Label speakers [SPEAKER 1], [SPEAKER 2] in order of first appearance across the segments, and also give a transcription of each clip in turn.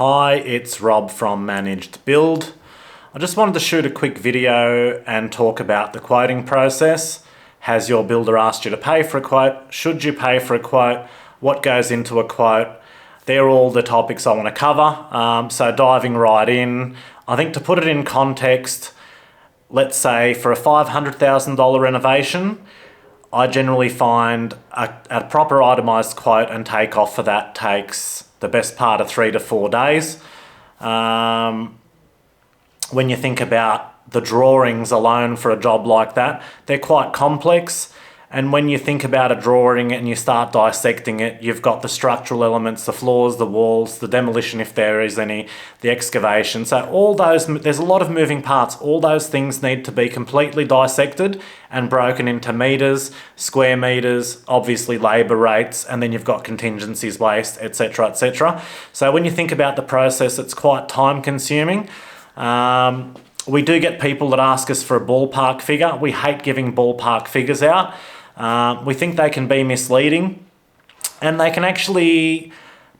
[SPEAKER 1] Hi, it's Rob from Managed Build. I just wanted to shoot a quick video and talk about the quoting process. Has your builder asked you to pay for a quote? Should you pay for a quote? What goes into a quote? They're all the topics I want to cover. So diving right in, I think to put it in context, let's say for a $500,000 renovation, I generally find a proper itemised quote and take off for that takes the best part of 3 to 4 days. When you think about the drawings alone for a job like that, they're quite complex. And when you think about a drawing and you start dissecting it, you've got the structural elements, the floors, the walls, the demolition if there is any, the excavation. So all those, there's a lot of moving parts. All those things need to be completely dissected and broken into meters, square meters, obviously labour rates, and then you've got contingencies, waste, etc., etc. So when you think about the process, it's quite time consuming. We do get people that ask us for a ballpark figure. We hate giving ballpark figures out. We think they can be misleading, and they can actually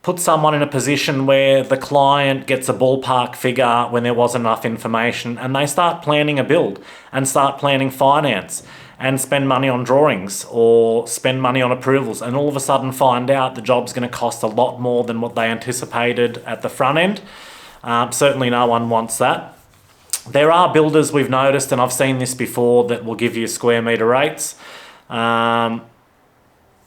[SPEAKER 1] put someone in a position where the client gets a ballpark figure when there wasn't enough information, and they start planning a build and start planning finance and spend money on drawings or spend money on approvals, and all of a sudden find out the job's going to cost a lot more than what they anticipated at the front end. Certainly no one wants that. There are builders we've noticed, and I've seen this before, that will give you square metre rates. I'm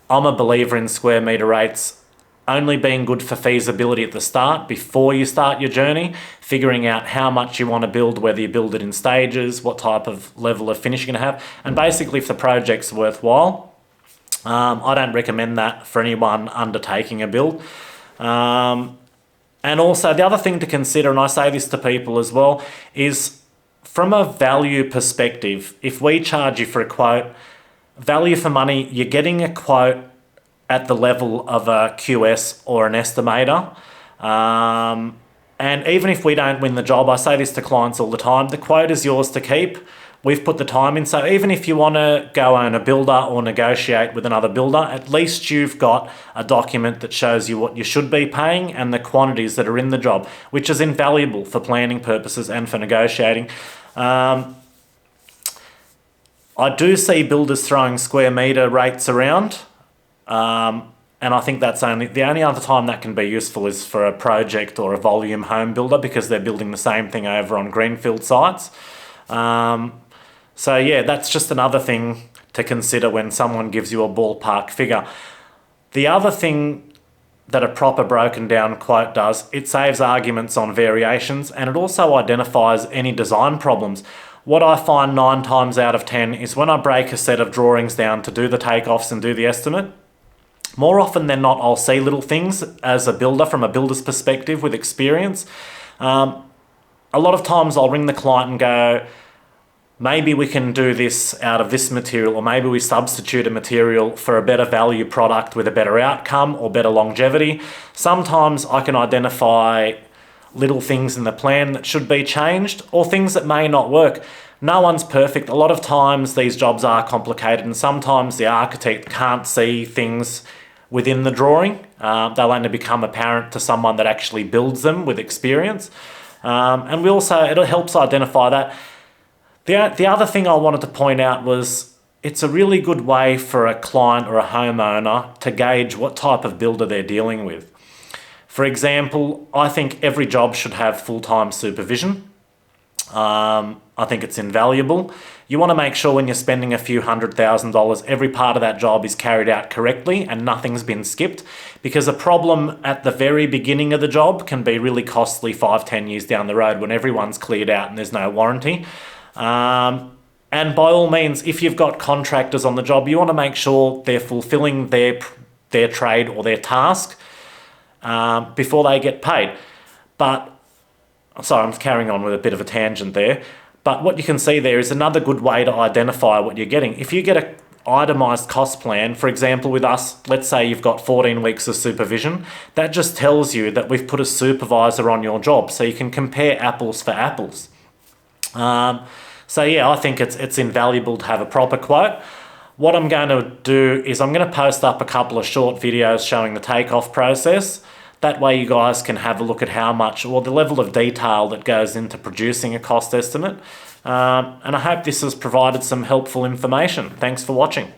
[SPEAKER 1] a believer in square metre rates only being good for feasibility at the start, before you start your journey, figuring out how much you want to build, whether you build it in stages, what type of level of finish you're going to have, and basically if the project's worthwhile. I don't recommend that for anyone undertaking a build. And also the other thing to consider, and I say this to people as well, is from a value perspective, if we charge you for a quote, value for money, you're getting a quote at the level of a QS or an estimator. And even if we don't win the job, I say this to clients all the time, the quote is yours to keep. We've put the time in. So even if you want to go own a builder or negotiate with another builder, at least you've got a document that shows you what you should be paying and the quantities that are in the job, which is invaluable for planning purposes and for negotiating. I do see builders throwing square metre rates around, and I think that's the only other time that can be useful is for a project or a volume home builder, because they're building the same thing over on greenfield sites. So yeah, that's just another thing to consider when someone gives you a ballpark figure. The other thing that a proper broken down quote does, it saves arguments on variations, and it also identifies any design problems. What I find 9 times out of 10 is when I break a set of drawings down to do the takeoffs and do the estimate, more often than not, I'll see little things as a builder from a builder's perspective with experience. A lot of times I'll ring the client and go, maybe we can do this out of this material, or maybe we substitute a material for a better value product with a better outcome or better longevity. Sometimes I can identify little things in the plan that should be changed, or things that may not work. No one's perfect. A lot of times these jobs are complicated, and sometimes the architect can't see things within the drawing. They'll only become apparent to someone that actually builds them with experience. And we also, it helps identify that. The other thing I wanted to point out was it's a really good way for a client or a homeowner to gauge what type of builder they're dealing with. For example, I think every job should have full-time supervision. I think it's invaluable. You want to make sure when you're spending a few $100,000, every part of that job is carried out correctly and nothing's been skipped, because a problem at the very beginning of the job can be really costly 5-10 years down the road when everyone's cleared out and there's no warranty. And by all means, if you've got contractors on the job, you want to make sure they're fulfilling their trade or their task before they get paid. But, sorry, I'm carrying on with a bit of a tangent there. But what you can see there is another good way to identify what you're getting. If you get an itemised cost plan, for example, with us, let's say you've got 14 weeks of supervision, that just tells you that we've put a supervisor on your job, so you can compare apples for apples. So yeah, I think it's invaluable to have a proper quote. What I'm going to do is I'm going to post up a couple of short videos showing the takeoff process. That way you guys can have a look at how much, or the level of detail that goes into producing a cost estimate. And I hope this has provided some helpful information. Thanks for watching.